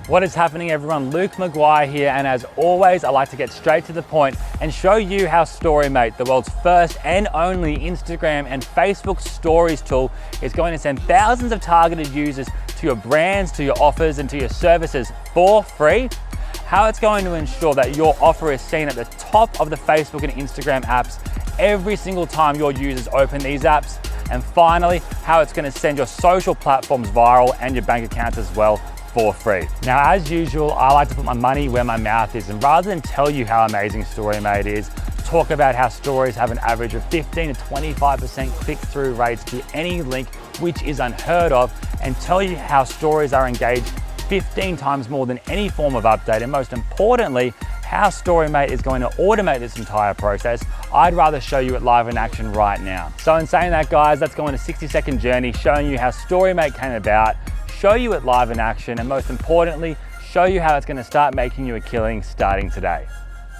What is happening, everyone? Luke McGuire here, and as always, I like to get straight to the point and show you how Storymate, the world's first and only Instagram and Facebook stories tool, is going to send thousands of targeted users to your brands, to your offers, and to your services for free. How it's going to ensure that your offer is seen at the top of the Facebook and Instagram apps every single time your users open these apps. And finally, how it's going to send your social platforms viral and your bank accounts as well for free. Now, as usual, I like to put my money where my mouth is, and rather than tell you how amazing Storymate is, talk about how stories have an average of 15 to 25% click-through rates to any link, which is unheard of, and tell you how stories are engaged 15 times more than any form of update, and most importantly, how Storymate is going to automate this entire process. I'd rather show you it live in action right now. So in saying that, guys, let's go on a 60-second journey showing you how Storymate came about, show you it live in action, and most importantly, show you how it's going to start making you a killing starting today.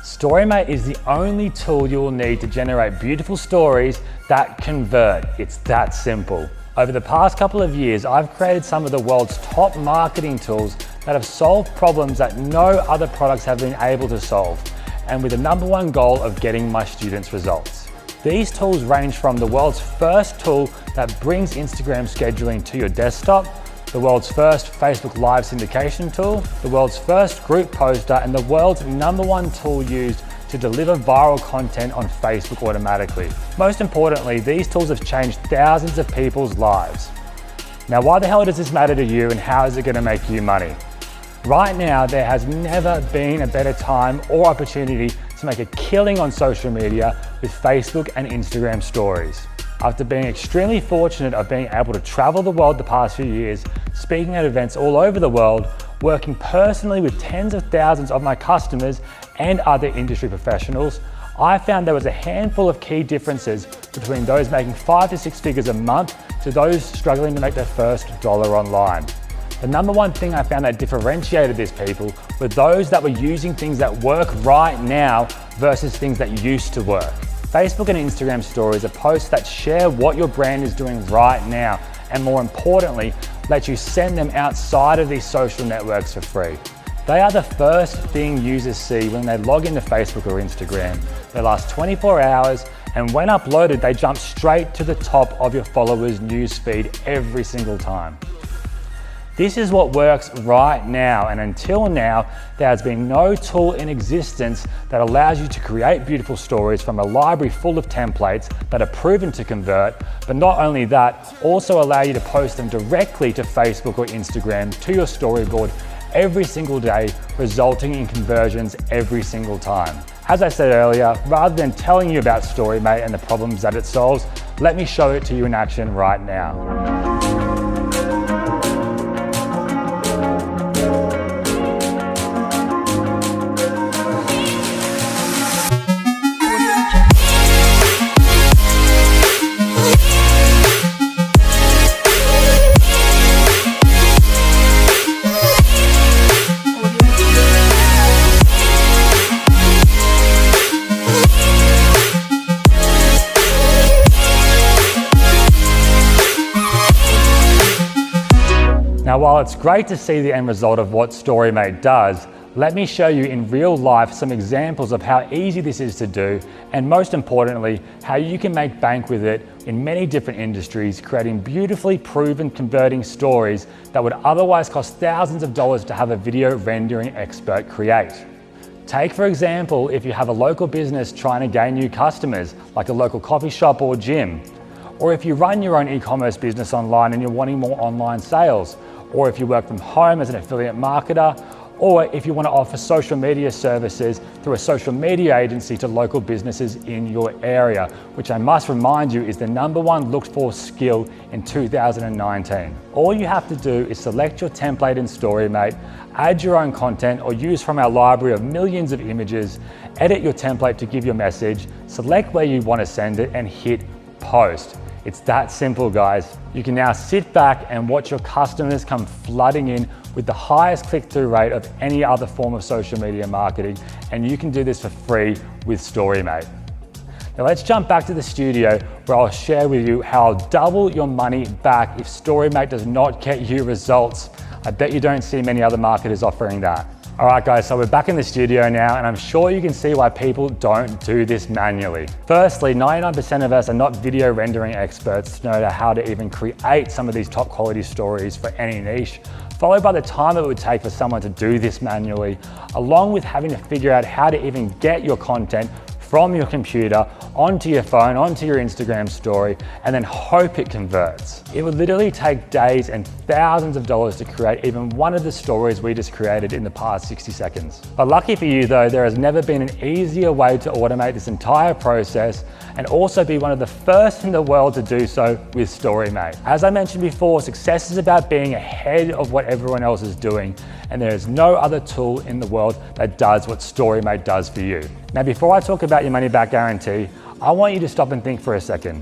Storymate is the only tool you will need to generate beautiful stories that convert. It's that simple. Over the past couple of years, I've created some of the world's top marketing tools that have solved problems that no other products have been able to solve, and with the #1 goal of getting my students results. These tools range from the world's first tool that brings Instagram scheduling to your desktop, the world's first Facebook Live syndication tool, the world's first group poster, and the world's #1 tool used to deliver viral content on Facebook automatically. Most importantly, these tools have changed thousands of people's lives. Now, why the hell does this matter to you, and how is it going to make you money? Right now, there has never been a better time or opportunity to make a killing on social media with Facebook and Instagram stories. After being extremely fortunate of being able to travel the world the past few years, speaking at events all over the world, working personally with tens of thousands of my customers and other industry professionals, I found there was a handful of key differences between those making 5 to 6 figures a month to those struggling to make their first dollar online. The #1 thing I found that differentiated these people were those that were using things that work right now versus things that used to work. Facebook and Instagram stories are posts that share what your brand is doing right now, and more importantly, let you send them outside of these social networks for free. They are the first thing users see when they log into Facebook or Instagram. They last 24 hours, and when uploaded, they jump straight to the top of your followers' newsfeed every single time. This is what works right now, and until now, there has been no tool in existence that allows you to create beautiful stories from a library full of templates that are proven to convert, but not only that, also allow you to post them directly to Facebook or Instagram to your storyboard every single day, resulting in conversions every single time. As I said earlier, rather than telling you about Storymate and the problems that it solves, let me show it to you in action right now. Now, while it's great to see the end result of what Storymate does, let me show you in real life some examples of how easy this is to do, and most importantly, how you can make bank with it in many different industries, creating beautifully proven converting stories that would otherwise cost thousands of dollars to have a video rendering expert create. Take, for example, if you have a local business trying to gain new customers, like a local coffee shop or gym, or if you run your own e-commerce business online and you're wanting more online sales, or if you work from home as an affiliate marketer, or if you want to offer social media services through a social media agency to local businesses in your area, which I must remind you is the #1 looked for skill in 2019. All you have to do is select your template in Storymate, add your own content or use from our library of millions of images, edit your template to give your message, select where you want to send it and hit post. It's that simple, guys. You can now sit back and watch your customers come flooding in with the highest click-through rate of any other form of social media marketing, and you can do this for free with Storymate. Now let's jump back to the studio where I'll share with you how I'll double your money back if Storymate does not get you results. I bet you don't see many other marketers offering that. All right guys, so we're back in the studio now, and I'm sure you can see why people don't do this manually. Firstly, 99% of us are not video rendering experts to know how to even create some of these top quality stories for any niche, followed by the time it would take for someone to do this manually, along with having to figure out how to even get your content from your computer onto your phone, onto your Instagram story, and then hope it converts. It would literally take days and thousands of dollars to create even one of the stories we just created in the past 60 seconds. But lucky for you though, there has never been an easier way to automate this entire process and also be one of the first in the world to do so with Storymate. As I mentioned before, success is about being ahead of what everyone else is doing, and there is no other tool in the world that does what Storymate does for you. Now, before I talk about your money back guarantee, I want you to stop and think for a second.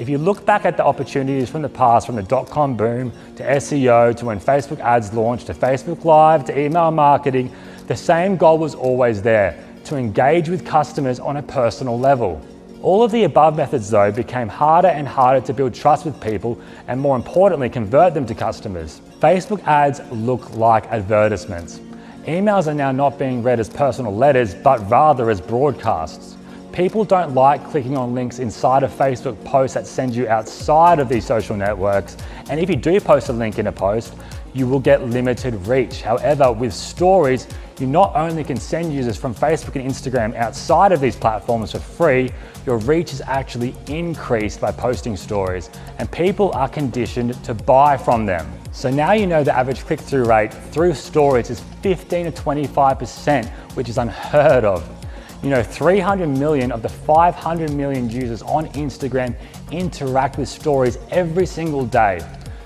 If you look back at the opportunities from the past, from the dot-com boom to SEO, to when Facebook ads launched, to Facebook Live, to email marketing, the same goal was always there: to engage with customers on a personal level. All of the above methods though became harder and harder to build trust with people, and more importantly, convert them to customers. Facebook ads look like advertisements. Emails are now not being read as personal letters, but rather as broadcasts. People don't like clicking on links inside of Facebook posts that send you outside of these social networks. And if you do post a link in a post, you will get limited reach. However, with stories, you not only can send users from Facebook and Instagram outside of these platforms for free, your reach is actually increased by posting stories, and people are conditioned to buy from them. So now you know the average click-through rate through stories is 15 to 25%, which is unheard of. You know, 300 million of the 500 million users on Instagram interact with stories every single day.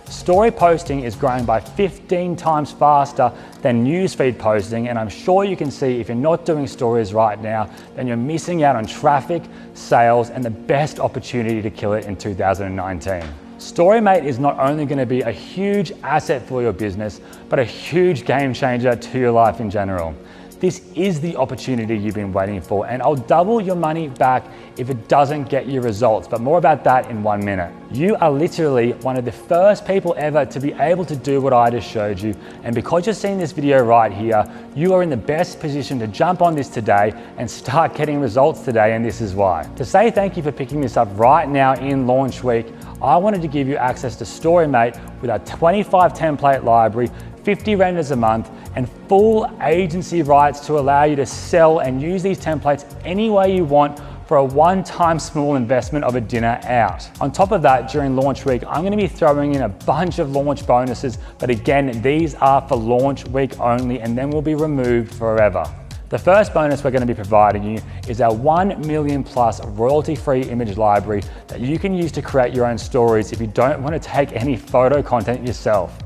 Story posting is growing by 15 times faster than newsfeed posting, and I'm sure you can see if you're not doing stories right now, then you're missing out on traffic, sales, and the best opportunity to kill it in 2019. Storymate is not only going to be a huge asset for your business, but a huge game changer to your life in general. This is the opportunity you've been waiting for, and I'll double your money back if it doesn't get you results, but more about that in 1 minute. You are literally one of the first people ever to be able to do what I just showed you, and because you're seeing this video right here, you are in the best position to jump on this today and start getting results today, and this is why. To say thank you for picking this up right now in launch week, I wanted to give you access to Storymate with our 25 template library, 50 renders a month, and full agency rights to allow you to sell and use these templates any way you want for a one-time small investment of a dinner out. On top of that, during launch week, I'm going to be throwing in a bunch of launch bonuses, but again, these are for launch week only, and then will be removed forever. The first bonus we're going to be providing you is our 1 million plus royalty-free image library that you can use to create your own stories if you don't want to take any photo content yourself.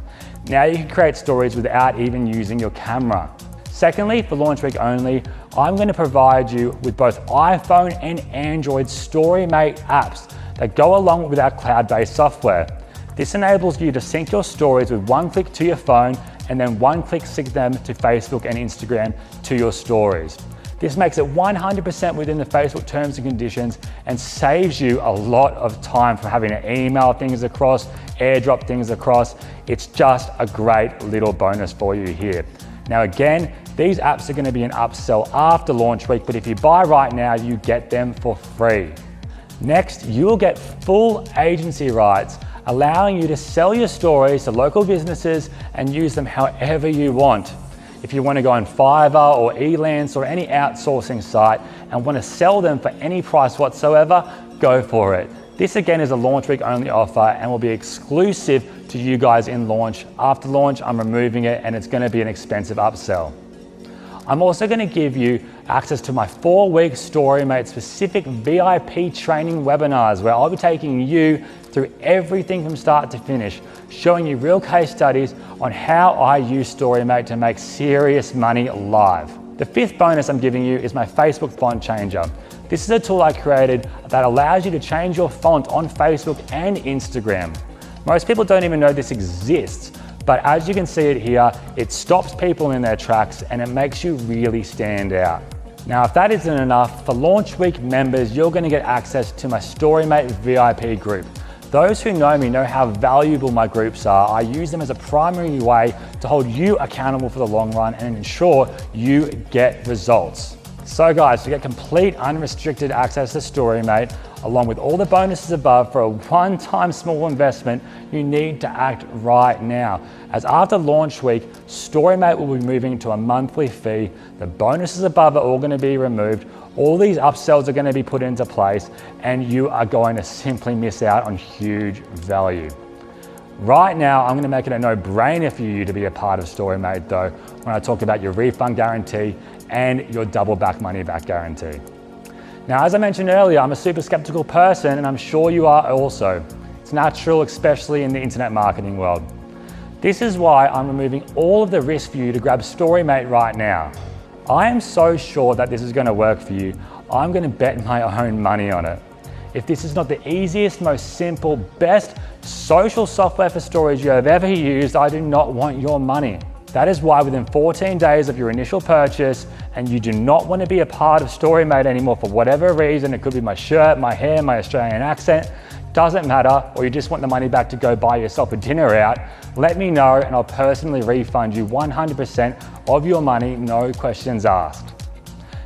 Now you can create stories without even using your camera. Secondly, for launch week only, I'm going to provide you with both iPhone and Android Storymate apps that go along with our cloud-based software. This enables you to sync your stories with one click to your phone and then one click sync them to Facebook and Instagram to your stories. This makes it 100% within the Facebook terms and conditions and saves you a lot of time from having to email things across, airdrop things across. It's just a great little bonus for you here. Now again, these apps are going to be an upsell after launch week, but if you buy right now, you get them for free. Next, you will get full agency rights, allowing you to sell your stories to local businesses and use them however you want. If you want to go on Fiverr or Elance or any outsourcing site and want to sell them for any price whatsoever, go for it. This again is a launch week only offer and will be exclusive to you guys in launch. After launch, I'm removing it and it's going to be an expensive upsell. I'm also going to give you access to my 4-week Storymate specific VIP training webinars where I'll be taking you through everything from start to finish, showing you real case studies on how I use Storymate to make serious money live. The 5th bonus I'm giving you is my Facebook font changer. This is a tool I created that allows you to change your font on Facebook and Instagram. Most people don't even know this exists, but as you can see it here, it stops people in their tracks and it makes you really stand out. Now, if that isn't enough, for launch week members, you're going to get access to my Storymate VIP group. Those who know me know how valuable my groups are. I use them as a primary way to hold you accountable for the long run and ensure you get results. So guys, to get complete unrestricted access to Storymate, along with all the bonuses above for a one-time small investment, you need to act right now. As after launch week, Storymate will be moving to a monthly fee. The bonuses above are all going to be removed. All these upsells are going to be put into place, and you are going to simply miss out on huge value. Right now, I'm going to make it a no-brainer for you to be a part of Storymate though, when I talk about your refund guarantee and your double back money back guarantee. Now, as I mentioned earlier, I'm a super skeptical person, and I'm sure you are also. It's natural, especially in the internet marketing world. This is why I'm removing all of the risk for you to grab Storymate right now. I am so sure that this is going to work for you. I'm going to bet my own money on it. If this is not the easiest, most simple, best social software for storage you have ever used, I do not want your money. That is why within 14 days of your initial purchase, and you do not want to be a part of Storymate anymore for whatever reason, it could be my shirt, my hair, my Australian accent, doesn't matter, or you just want the money back to go buy yourself a dinner out, let me know and I'll personally refund you 100% of your money, no questions asked.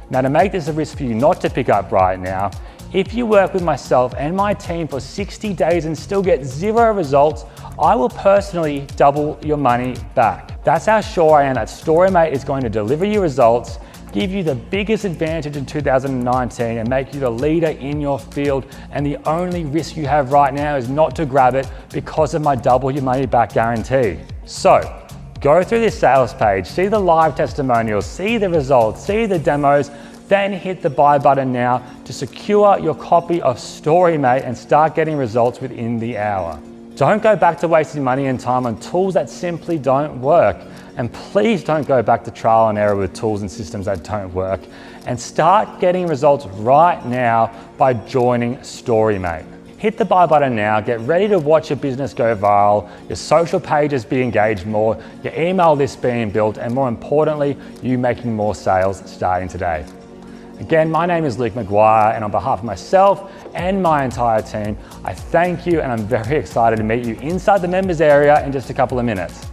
Now, to make this a risk for you not to pick up right now, if you work with myself and my team for 60 days and still get 0 results, I will personally double your money back. That's how sure I am that Storymate is going to deliver you results, give you the biggest advantage in 2019 and make you the leader in your field. And the only risk you have right now is not to grab it because of my double your money back guarantee. So go through this sales page, see the live testimonials, see the results, see the demos, then hit the buy button now to secure your copy of Storymate and start getting results within the hour. Don't go back to wasting money and time on tools that simply don't work. And please don't go back to trial and error with tools and systems that don't work. And start getting results right now by joining Storymate. Hit the buy button now, get ready to watch your business go viral, your social pages be engaged more, your email list being built, and more importantly, you making more sales starting today. Again, my name is Luke McGuire, and on behalf of myself and my entire team, I thank you, and I'm very excited to meet you inside the members area in just a couple of minutes.